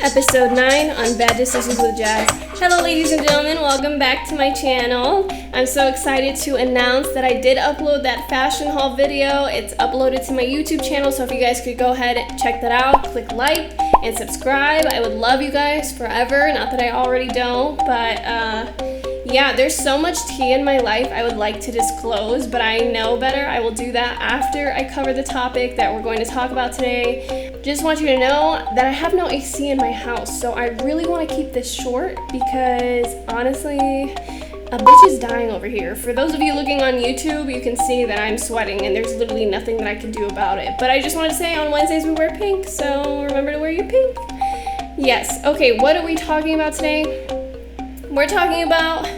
Episode 9 on Bad Decisions with Jas. Hello ladies and gentlemen, welcome back to my channel. I'm so excited to announce that I did upload that fashion haul video. It's uploaded to my YouTube channel, so if you guys could go ahead and check that out, click like and subscribe. I would love you guys forever, not that I already don't, but yeah, there's so much tea in my life I would like to disclose, but I know better. I will do that after I cover the topic that we're going to talk about today. Just want you to know that I have no AC in my house, so I really want to keep this short because honestly, a bitch is dying over here. For those of you looking on YouTube, you can see that I'm sweating and there's literally nothing that I can do about it. But I just wanted to say on Wednesdays we wear pink, so remember to wear your pink. Yes, okay, what are we talking about today? We're talking about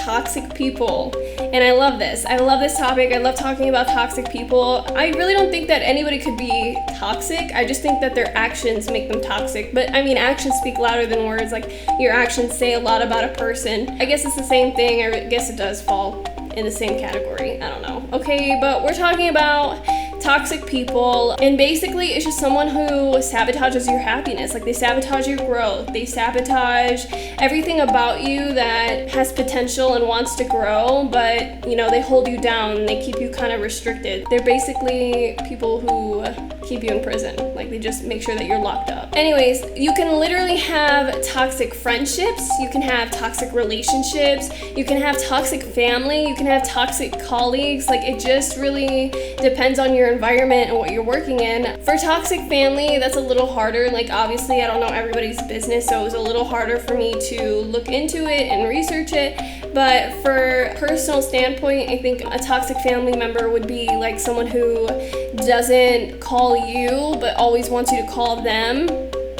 toxic people, and I love this. I love this topic. I love talking about toxic people. I really don't think that anybody could be toxic. I just think that their actions make them toxic. But I mean, actions speak louder than words. Like, your actions say a lot about a person. I guess it's the same thing. I guess it does fall in the same category. I don't know. Okay, but we're talking about toxic people, and basically it's just someone who sabotages your happiness. Like, they sabotage your growth, they sabotage everything about you that has potential and wants to grow, but you know, they hold you down, they keep you kind of restricted. They're basically people who keep you in prison. Like, they just make sure that you're locked up. Anyways, you can literally have toxic friendships, you can have toxic relationships, you can have toxic family, you can have toxic colleagues. Like, it just really depends on your environment and what you're working in. For toxic family, that's a little harder. Like, obviously I don't know everybody's business, so it was a little harder for me to look into it and research it. But for a personal standpoint, I think a toxic family member would be like someone who doesn't call you but always wants you to call them.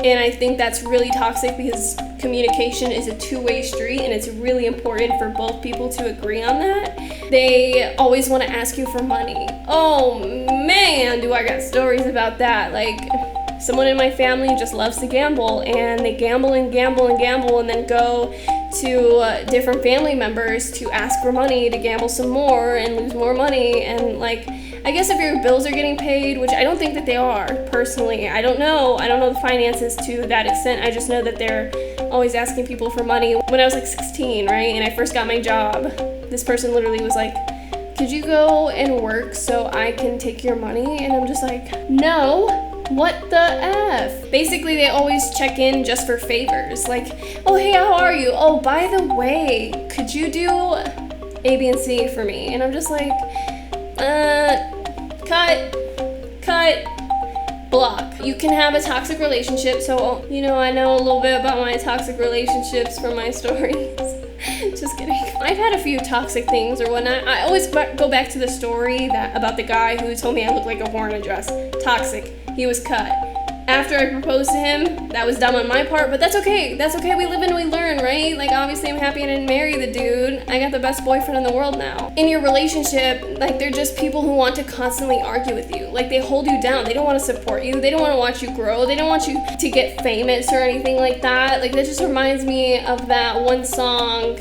And I think that's really toxic because communication is a two-way street, and it's really important for both people to agree on that. They always want to ask you for money. Oh man, do I got stories about that. Like, someone in my family just loves to gamble, and they gamble and gamble and gamble and then go to different family members to ask for money to gamble some more and lose more money. And like, I guess if your bills are getting paid, which I don't think that they are, personally, I don't know the finances to that extent. I just know that they're always asking people for money. When I was like 16, right, and I first got my job, this person literally was like, could you go and work so I can take your money? And I'm just like, no, what the F? Basically, they always check in just for favors. Like, oh, hey, how are you? Oh, by the way, could you do A, B, and C for me? And I'm just like, cut, block. You can have a toxic relationship. So, you know, I know a little bit about my toxic relationships from my stories. Just kidding. I've had a few toxic things or whatnot. I always go back to the story about the guy who told me I looked like a whore in a dress. Toxic. He was cut. After I proposed to him, that was dumb on my part, but that's okay. That's okay. We live and we learn, right? Like, obviously I'm happy I didn't marry the dude. I got the best boyfriend in the world now. In your relationship, like, they're just people who want to constantly argue with you. Like, they hold you down. They don't want to support you. They don't want to watch you grow. They don't want you to get famous or anything like that. Like, that just reminds me of that one song,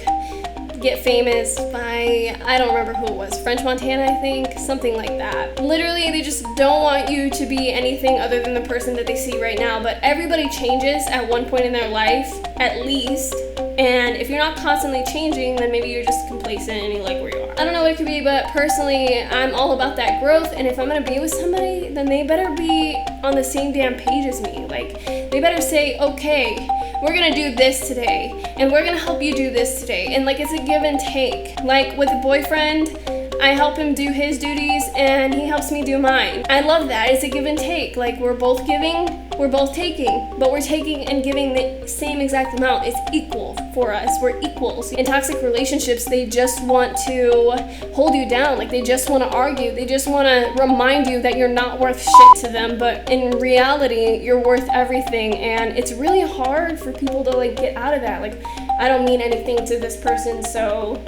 Get Famous, by, I don't remember who it was, French Montana, I think, something like that. Literally, they just don't want you to be anything other than the person that they see right now, but everybody changes at one point in their life, at least, and if you're not constantly changing, then maybe you're just complacent and you like where you are. I don't know what it could be, but personally, I'm all about that growth, and if I'm gonna be with somebody, then they better be on the same damn page as me. Like, they better say, okay, we're gonna do this today, and we're gonna help you do this today, and like, it's a give and take. Like, with a boyfriend, I help him do his duties and he helps me do mine. I love that. It's a give and take. Like, we're both giving, we're both taking, but we're taking and giving the same exact amount. It's equal for us. We're equals. In toxic relationships, they just want to hold you down. Like, they just want to argue. They just want to remind you that you're not worth shit to them, but in reality, you're worth everything, and it's really hard for people to like get out of that. Like, I don't mean anything to this person, so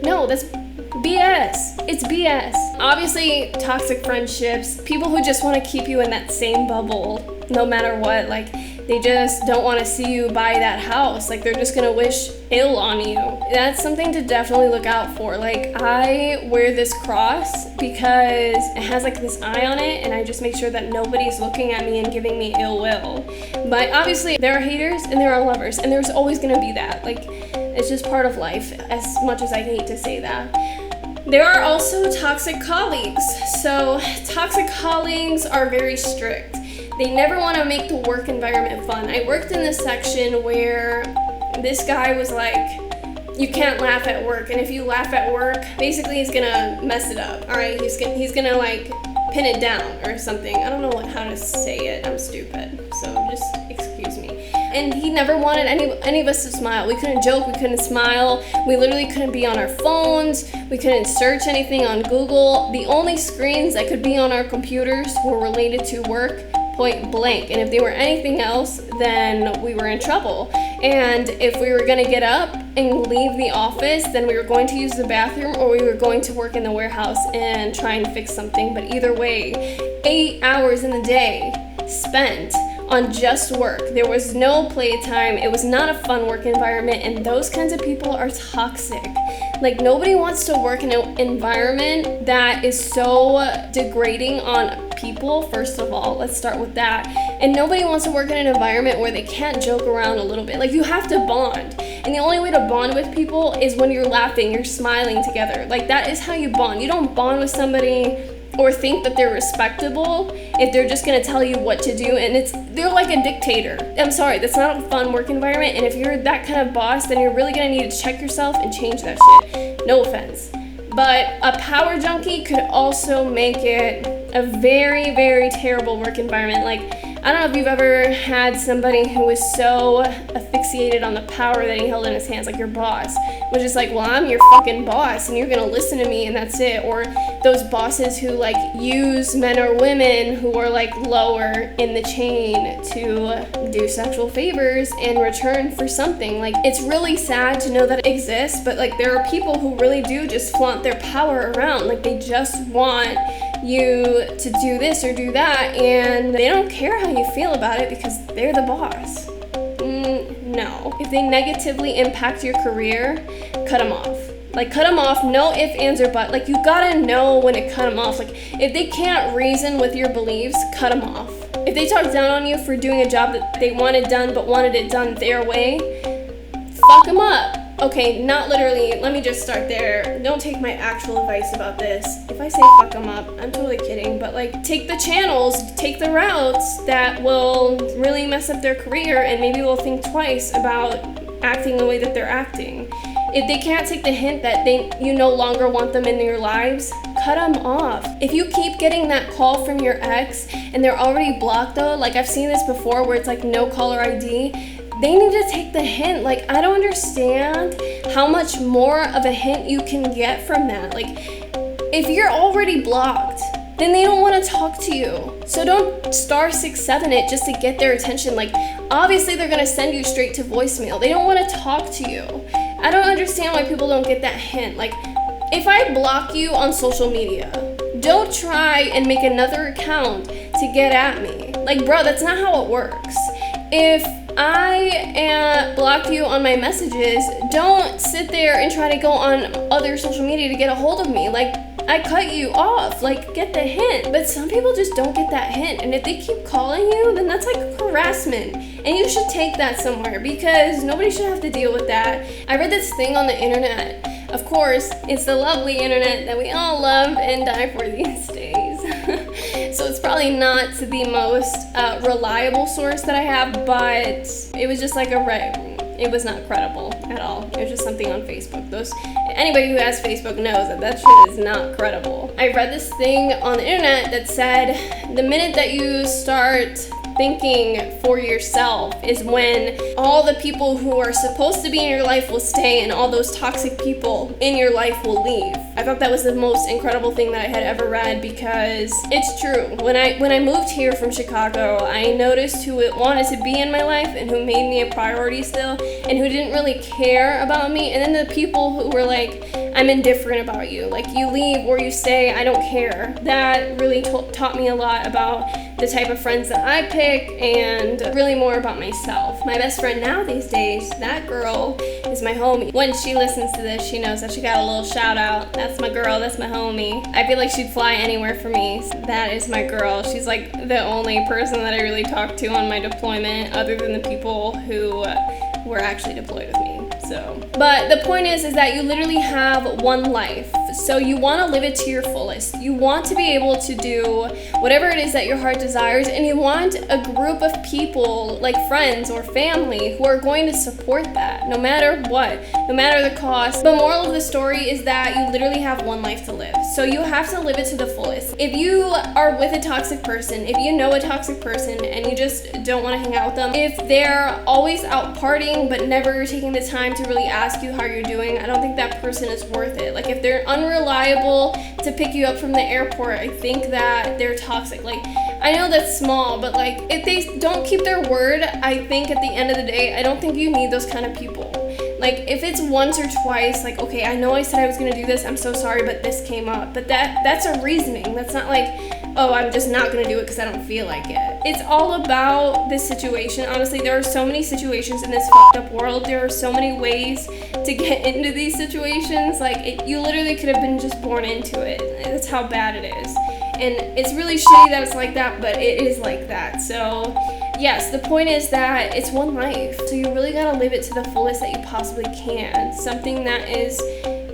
no, that's BS. It's BS. Obviously, toxic friendships, people who just want to keep you in that same bubble no matter what, like, they just don't want to see you buy that house. Like, they're just gonna wish ill on you. That's something to definitely look out for. Like, I wear this cross because it has like this eye on it, and I just make sure that nobody's looking at me and giving me ill will. But obviously there are haters and there are lovers, and there's always gonna be that. Like, it's just part of life, as much as I hate to say that. There are also toxic colleagues. So toxic colleagues are very strict. They never want to make the work environment fun. I worked in this section where this guy was like, you can't laugh at work, and if you laugh at work, basically he's gonna mess it up. All right, he's gonna like pin it down or something. I don't know how to say it. I'm stupid, so just excuse me. And he never wanted any of us to smile. We couldn't joke, we couldn't smile. We literally couldn't be on our phones. We couldn't search anything on Google. The only screens that could be on our computers were related to work, point blank. And if they were anything else, then we were in trouble. And if we were gonna get up and leave the office, then we were going to use the bathroom, or we were going to work in the warehouse and try and fix something. But either way, 8 hours in the day spent on just work. There was no playtime. It was not a fun work environment, and those kinds of people are toxic. Like, nobody wants to work in an environment that is so degrading on people, first of all. Let's start with that. And nobody wants to work in an environment where they can't joke around a little bit. Like, you have to bond. And the only way to bond with people is when you're laughing, you're smiling together. Like, that is how you bond. You don't bond with somebody or think that they're respectable if they're just gonna tell you what to do, and they're like a dictator. I'm sorry, that's not a fun work environment, and if you're that kind of boss, then you're really gonna need to check yourself and change that shit. No offense. But a power junkie could also make it a very, very terrible work environment. Like, I don't know if you've ever had somebody who was so asphyxiated on the power that he held in his hands, like your boss was just like, well, I'm your fucking boss and you're gonna listen to me and that's it. Or those bosses who like use men or women who are like lower in the chain to do sexual favors in return for something. Like, it's really sad to know that it exists, but like there are people who really do just flaunt their power around. Like, they just want you to do this or do that, and they don't care how you feel about it because they're the boss. No. If they negatively impact your career, cut them off. Like, cut them off, no ifs, ands, or buts. Like, you gotta know when to cut them off. Like, if they can't reason with your beliefs, cut them off. If they talk down on you for doing a job that they wanted done but wanted it done their way, fuck them up. Okay, not literally, let me just start there. Don't take my actual advice about this. If I say fuck them up, I'm totally kidding, but like, take the channels, take the routes that will really mess up their career, and maybe will think twice about acting the way that they're acting. If they can't take the hint that you no longer want them in your lives, cut them off. If you keep getting that call from your ex and they're already blocked though, like I've seen this before where it's like no caller ID, they need to take the hint. Like, I don't understand how much more of a hint you can get from that. Like, if you're already blocked, then they don't want to talk to you. So don't *667 it just to get their attention. Like, obviously they're going to send you straight to voicemail. They don't want to talk to you. I don't understand why people don't get that hint. Like, if I block you on social media, don't try and make another account to get at me. Like, bro, that's not how it works. If I blocked you on my messages, don't sit there and try to go on other social media to get a hold of me. Like, I cut you off. Like, get the hint. But some people just don't get that hint. And if they keep calling you, then that's like harassment. And you should take that somewhere because nobody should have to deal with that. I read this thing on the internet. Of course, it's the lovely internet that we all love and die for these days. So it's probably not the most reliable source that I have, but it was just like it was not credible at all. It was just something on Facebook. Anybody who has Facebook knows that shit is not credible. I read this thing on the internet that said the minute that you start thinking for yourself is when all the people who are supposed to be in your life will stay and all those toxic people in your life will leave. I thought that was the most incredible thing that I had ever read because it's true. When I moved here from Chicago, I noticed who wanted to be in my life and who made me a priority still and who didn't really care about me, and then the people who were like, I'm indifferent about you. Like, you leave or you stay, I don't care. That really taught me a lot about the type of friends that I pick, and really more about myself. My best friend now these days, that girl is my homie. When she listens to this, she knows that she got a little shout out. That's my girl, that's my homie. I feel like she'd fly anywhere for me. That is my girl. She's like the only person that I really talk to on my deployment, other than the people who were actually deployed with me. But the point is that you literally have one life. So you want to live it to your fullest. You want to be able to do whatever it is that your heart desires, and you want a group of people, like friends or family, who are going to support that, no matter what, no matter the cost. The moral of the story is that you literally have one life to live. So you have to live it to the fullest. If you are with a toxic person, if you know a toxic person and you just don't want to hang out with them, if they're always out partying but never taking the time to really ask you how you're doing, I don't think that person is worth it. Like, if they're unreliable to pick you up from the airport, I think that they're toxic. Like, I know that's small, but like, if they don't keep their word, I think at the end of the day, I don't think you need those kind of people. Like, if it's once or twice, like, okay, I know I said I was gonna do this, I'm so sorry, but this came up. But that's a reasoning. That's not like, oh, I'm just not gonna do it because I don't feel like it. It's all about the situation. Honestly, there are so many situations in this fucked up world. There are so many ways to get into these situations. Like, you literally could have been just born into it. That's how bad it is. And it's really shitty that it's like that, but it is like that. So yes, the point is that it's one life. So you really gotta live it to the fullest that you possibly can. Something that is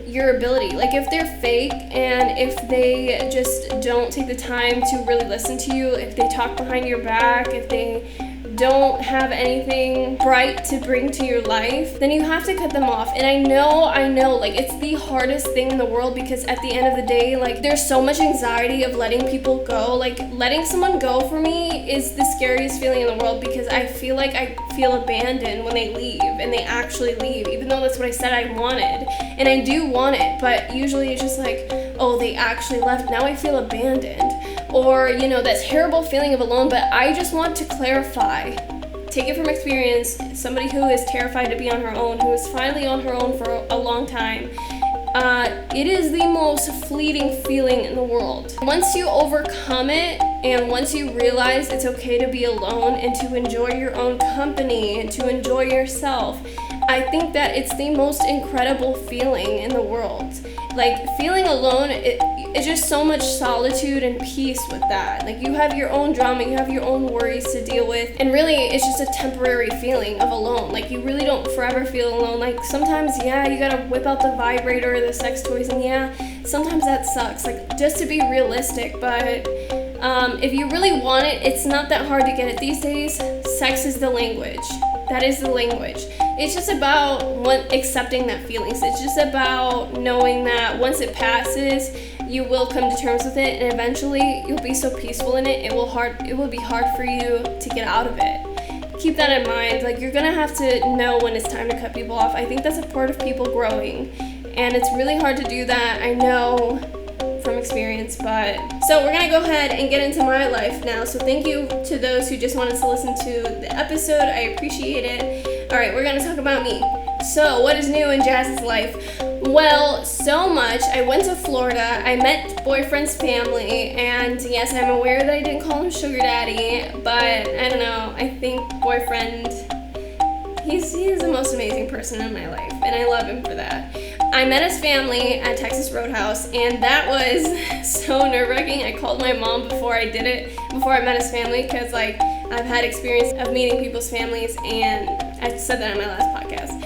your ability. Like, if they're fake and if they just don't take the time to really listen to you, if they talk behind your back, if they don't have anything bright to bring to your life, then you have to cut them off. And I know, like, it's the hardest thing in the world, because at the end of the day, like, there's so much anxiety of letting people go. Like, letting someone go for me is the scariest feeling in the world, because I feel like I feel abandoned when they leave, and they actually leave, even though that's what I said I wanted. And I do want it, but usually it's just like, oh, they actually left, now I feel abandoned. Or, you know, that terrible feeling of alone. But I just want to clarify, take it from experience, somebody who is terrified to be on her own, who is finally on her own for a long time. It is the most fleeting feeling in the world. Once you overcome it, and once you realize it's okay to be alone and to enjoy your own company and to enjoy yourself, I think that it's the most incredible feeling in the world. Like, feeling alone, it's just so much solitude and peace with that. Like, you have your own drama, you have your own worries to deal with, and really it's just a temporary feeling of alone. Like, you really don't forever feel alone. Like, sometimes, yeah, you gotta whip out the vibrator or the sex toys, and yeah, sometimes that sucks. Like, just to be realistic, but if you really want it, it's not that hard to get it these days. Sex is the language. That is the language. It's just about accepting that feelings. It's just about knowing that once it passes, you will come to terms with it, and eventually you'll be so peaceful in it, it will be hard for you to get out of it. Keep that in mind. Like, you're gonna have to know when it's time to cut people off. I think that's a part of people growing, and it's really hard to do that, I know from experience. But so we're gonna go ahead and get into my life now. So thank you to those who just wanted to listen to the episode. I appreciate it. All right, we're gonna talk about me. So what is new in Jazz's life? Well, so much. I went to Florida. I met boyfriend's family, and yes, I'm aware that I didn't call him sugar daddy, but I don't know. I think boyfriend, he is the most amazing person in my life, and I love him for that. I met his family at Texas Roadhouse, and that was so nerve-wracking. I called my mom before I met his family, because like, I've had experience of meeting people's families, and I said that on my last podcast.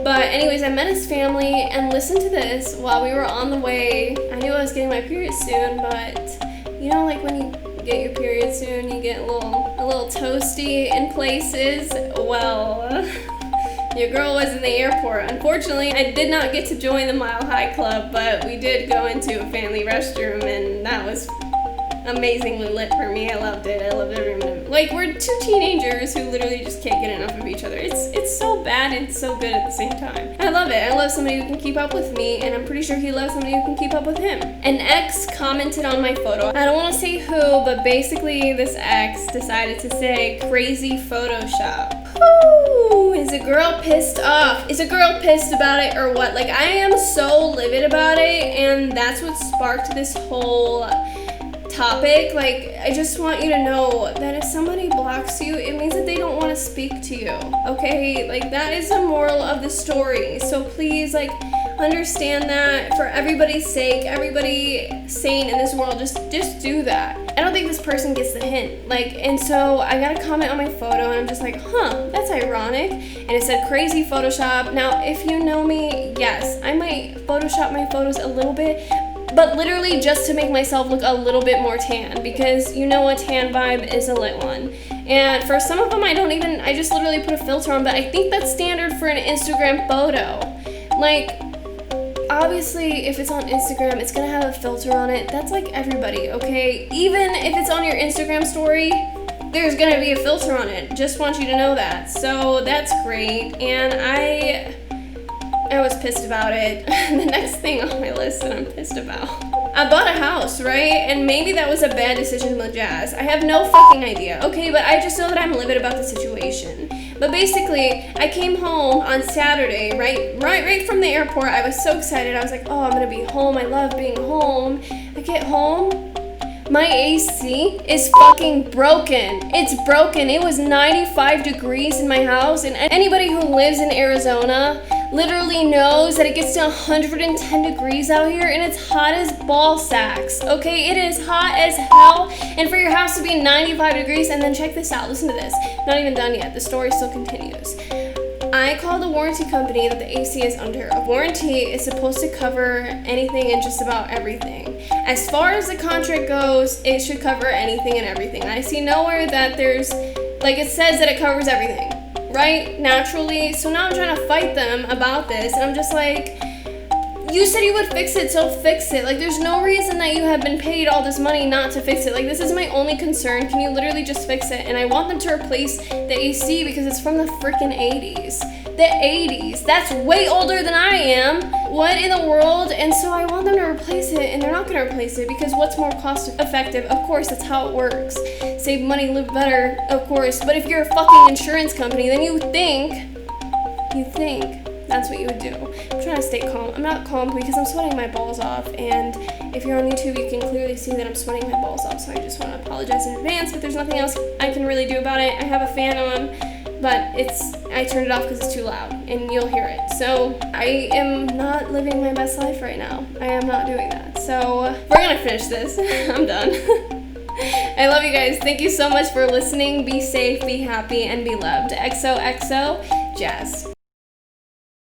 But anyways, I met his family, and listen to this, while we were on the way, I knew I was getting my period soon, but you know, like when you get your period soon, you get a little toasty in places. Well, your girl was in the airport. Unfortunately, I did not get to join the Mile High Club, but we did go into a family restroom, and that was amazingly lit for me. I loved it. I loved every minute. Like, we're two teenagers who literally just can't get enough of each other. It's so bad and so good at the same time. I love it. I love somebody who can keep up with me, and I'm pretty sure he loves somebody who can keep up with him. An ex commented on my photo. I don't want to say who, but basically this ex decided to say crazy Photoshop. Woo! His a girl pissed off? Is a girl pissed about it or what? Like, I am so livid about it, and that's what sparked this whole topic. Like, I just want you to know that if somebody blocks you, it means that they don't want to speak to you, okay? Like, that is the moral of the story. So please, like, understand that for everybody's sake, everybody sane in this world, just do that. I don't think this person gets the hint. Like, and so I got a comment on my photo, and I'm just like, that's ironic. And it said crazy Photoshop. Now, if you know me, yes, I might Photoshop my photos a little bit, but literally just to make myself look a little bit more tan, because you know a tan vibe is a lit one. And for some of them, I just literally put a filter on, but I think that's standard for an Instagram photo. Like, obviously, if it's on Instagram, it's gonna have a filter on it. That's like everybody, okay? Even if it's on your Instagram story, there's gonna be a filter on it. Just want you to know that. So that's great, and I was pissed about it. The next thing on my list that I'm pissed about, I bought a house, right? And maybe that was a bad decision with Jazz. I have no fucking idea, okay? But I just know that I'm livid about the situation. But basically, I came home on Saturday, right from the airport. I was so excited. I was like, oh, I'm gonna be home. I love being home. I get home, my AC is fucking broken. It's broken. It was 95 degrees in my house, and anybody who lives in Arizona literally knows that it gets to 110 degrees out here, and it's hot as ball sacks, okay? It is hot as hell, and for your house to be 95 degrees, and then check this out, listen to this. Not even done yet, the story still continues. I called a warranty company that the AC is under. A warranty is supposed to cover anything and just about everything. As far as the contract goes, it should cover anything and everything. I see nowhere that there's, like, it says that it covers everything, right? Naturally. So now I'm trying to fight them about this, and I'm just like, you said you would fix it, so fix it. Like, there's no reason that you have been paid all this money not to fix it. Like, this is my only concern. Can you literally just fix it? And I want them to replace the AC because it's from the freaking 80s. The 80s. That's way older than I am. What in the world? And so I want them to replace it, and they're not going to replace it because what's more cost effective? Of course, that's how it works. Save money, live better, of course. But if you're a fucking insurance company, then you think that's what you would do. I'm trying to stay calm. I'm not calm because I'm sweating my balls off, and if you're on YouTube, you can clearly see that I'm sweating my balls off, so I just want to apologize in advance, but there's nothing else I can really do about it. I have a fan on, but I turned it off because it's too loud, and you'll hear it. So I am not living my best life right now. I am not doing that. So we're gonna finish this. I'm done. I love you guys. Thank you so much for listening. Be safe, be happy, and be loved. XOXO Jas.